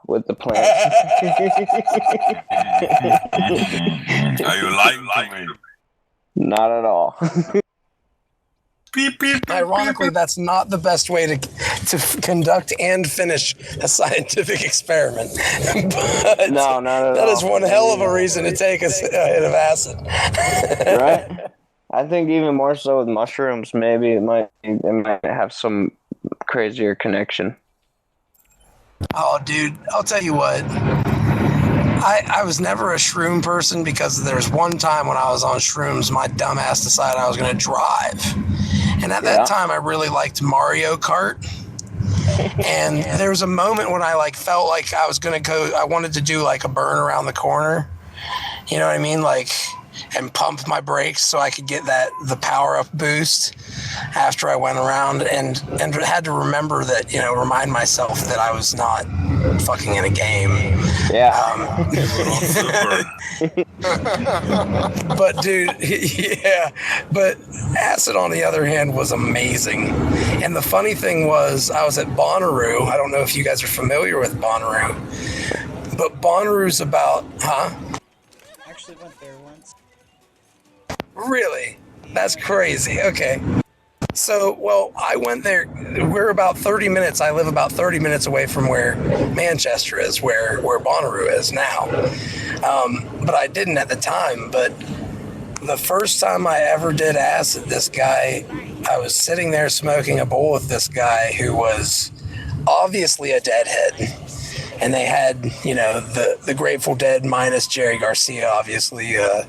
with the plants. Are you lying to me? Not at all. Beep, beep, beep, Ironically, beep. that's not the best way to conduct and finish a scientific experiment. But No, not at all. that is one hell of a reason to take a hit of acid. Right? I think even more so with mushrooms, maybe it might have some crazier connection. Oh, dude, I'll tell you what. I was never a shroom person because there's one time when I was on shrooms, my dumbass decided I was going to drive. And at that time, I really liked Mario Kart. And there was a moment when I like felt like I was going to go, I wanted to do like a burn around the corner. You know what I mean? Like, and pump my brakes so I could get the power up boost after I went around and had to remember that, remind myself that I was not fucking in a game. Yeah. But dude, yeah, but acid on the other hand was amazing. And the funny thing was I was at Bonnaroo. I don't know if you guys are familiar with Bonnaroo, but Bonnaroo's about, Actually went there once. Really? That's crazy. Okay. So, well, I went there. We're about 30 minutes. I live about 30 minutes away from where Manchester is, where Bonnaroo is now. But I didn't at the time. But the first time I ever did acid, I was sitting there smoking a bowl with this guy who was obviously a deadhead. And they had, the Grateful Dead minus Jerry Garcia, obviously. It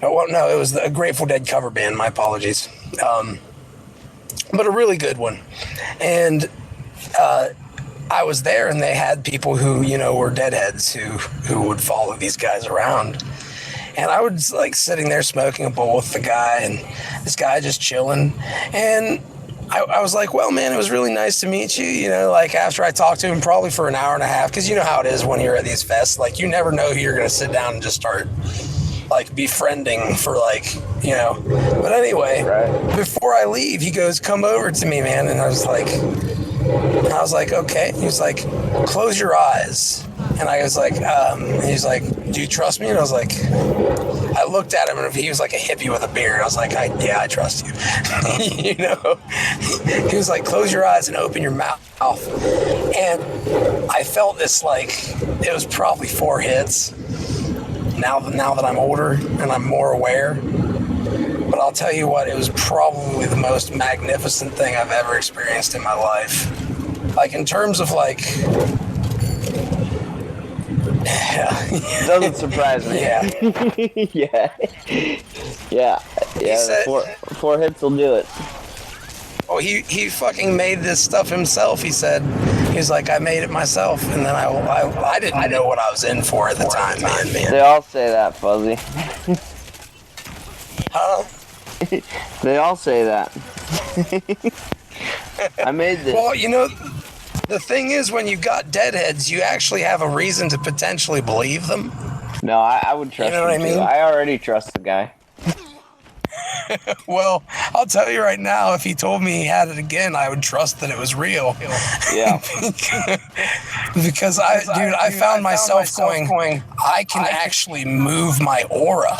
was a Grateful Dead cover band. My apologies. But a really good one. And I was there, and they had people who, were deadheads who would follow these guys around. And I was like sitting there smoking a bowl with the guy, and this guy just chilling. And I was like, well, man, it was really nice to meet you. Like after I talked to him probably for an hour and a half, because you know how it is when you're at these fests. Like you never know who you're going to sit down and just start like befriending for but anyway, right. Before I leave, he goes, come over to me, man. And I was like, okay. He was like, close your eyes. And I was like, he's like, do you trust me? And I was like, I looked at him, and he was like a hippie with a beard. I was like, yeah, I trust you. He was like, close your eyes and open your mouth. And I felt this, like, it was probably 4 hits. Now that I'm older and I'm more aware. But I'll tell you what, it was probably the most magnificent thing I've ever experienced in my life. Like, in terms of, like... Doesn't surprise me. Yeah. Yeah. Said, four hits will do it. Oh, he fucking made this stuff himself. He's like, I made it myself, and then I didn't know what I was in for at the time, man. They all say that, Fuzzy. Huh? They all say that. I made this. Well, the thing is, when you got deadheads, you actually have a reason to potentially believe them. No, I would trust him, what I mean? too. I already trust the guy. Well, I'll tell you right now, if he told me he had it again, I would trust that it was real. Yeah. Because I found myself going, I can actually move my aura.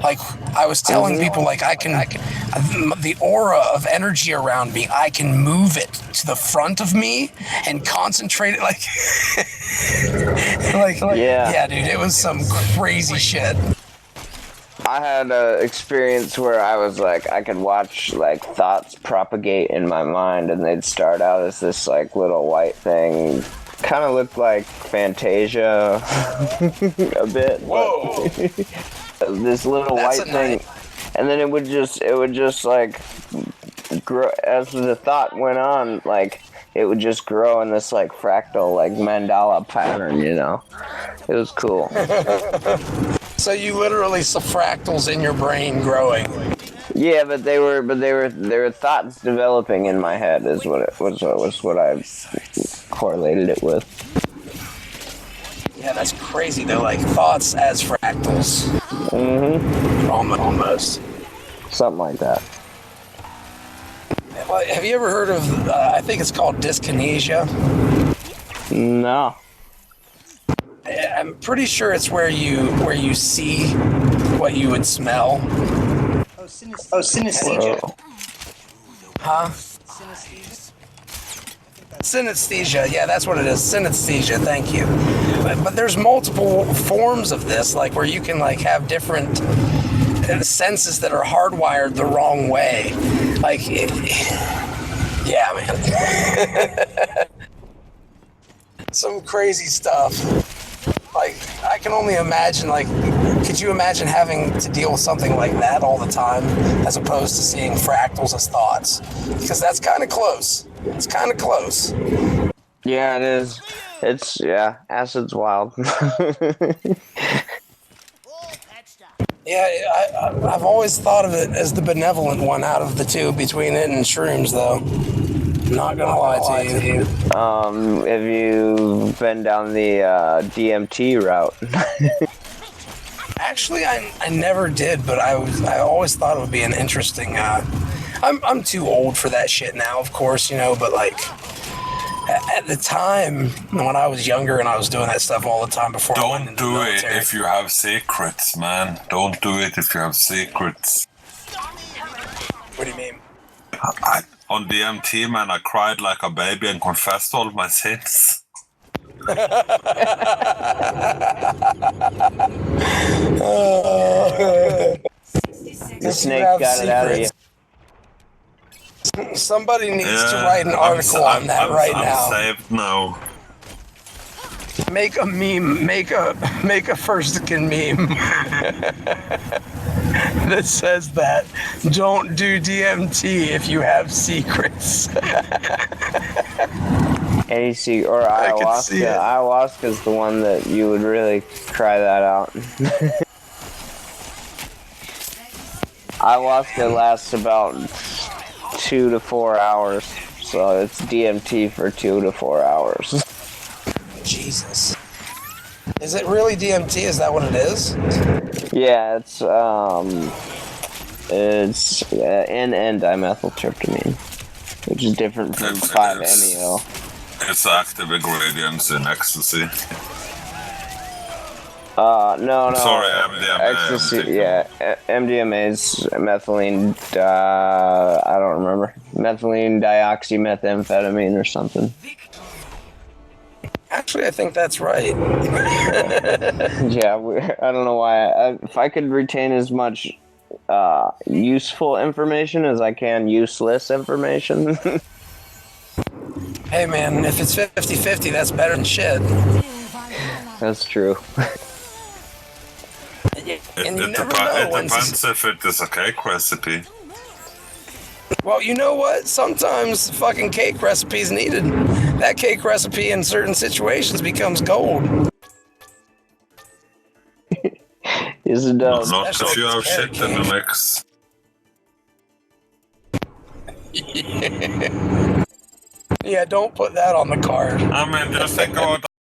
Like, I was telling people, like, the aura of energy around me, I can move it to the front of me and concentrate it, yeah, dude, it was some crazy shit. I had an experience where I was like, I could watch like thoughts propagate in my mind, and they'd start out as this like little white thing, kind of looked like Fantasia a bit. Whoa! This little white thing, and then it would just like grow as the thought went on, like it would just grow in this like fractal, like mandala pattern, It was cool. So you literally saw fractals in your brain growing. Yeah, but they were thoughts developing in my head is what it was what I correlated it with. Yeah, that's crazy. They're like thoughts as fractals. Mm-hmm. Almost. Something like that. Well, have you ever heard of, I think it's called dyskinesia? No. I'm pretty sure it's where you see what you would smell. Oh, synesthesia. Whoa. Huh? Synesthesia. Synesthesia, yeah, that's what it is. Synesthesia, thank you. But there's multiple forms of this, like where you can like have different senses that are hardwired the wrong way. Like, yeah, man. Some crazy stuff. Like, I can only imagine, like, could you imagine having to deal with something like that all the time as opposed to seeing fractals as thoughts? Because that's kind of close. It's kind of close. Yeah, it is. Yeah, acid's wild. Yeah, I've always thought of it as the benevolent one out of the two between it and shrooms, though. Not gonna lie to you. Have you been down the DMT route? Actually, I never did, but I always thought it would be an interesting. I'm too old for that shit now, of course, you know. But like at the time when I was younger and I was doing that stuff all the time before I went Don't into the do it military. if you have secrets, man. Don't do it if you have secrets. What do you mean? On DMT, man, I cried like a baby and confessed all my sins. The snake got it out of you. Somebody needs to write an article on that right now. I'm saved now. Make a meme. Make a first skin meme that says that. Don't do DMT if you have secrets. AC or I can see ayahuasca. it. Ayahuasca's the one that you would really try that out. Ayahuasca lasts about 2 to 4 hours, so it's DMT for 2 to 4 hours. Jesus. Is it really DMT? Is that what it is? Yeah, it's N-dimethyltryptamine, which is different from It's- 5-MeO. It's active ingredients in ecstasy. No. Sorry, MDMA. Ecstasy, yeah. MDMA is methylene, I don't remember. Methylene dioxymethamphetamine or something. Actually, I think that's right. Yeah, I don't know why. If I could retain as much useful information as I can useless information. Hey, man, if it's 50-50, that's better than shit. That's true. And you never know It when depends if it is a cake recipe. Well, you know what? Sometimes fucking cake recipe's needed. That cake recipe in certain situations becomes gold. Yes, it does. Not if you have Especially shit in the mix. Yeah, don't put that on the card. I mean, just think about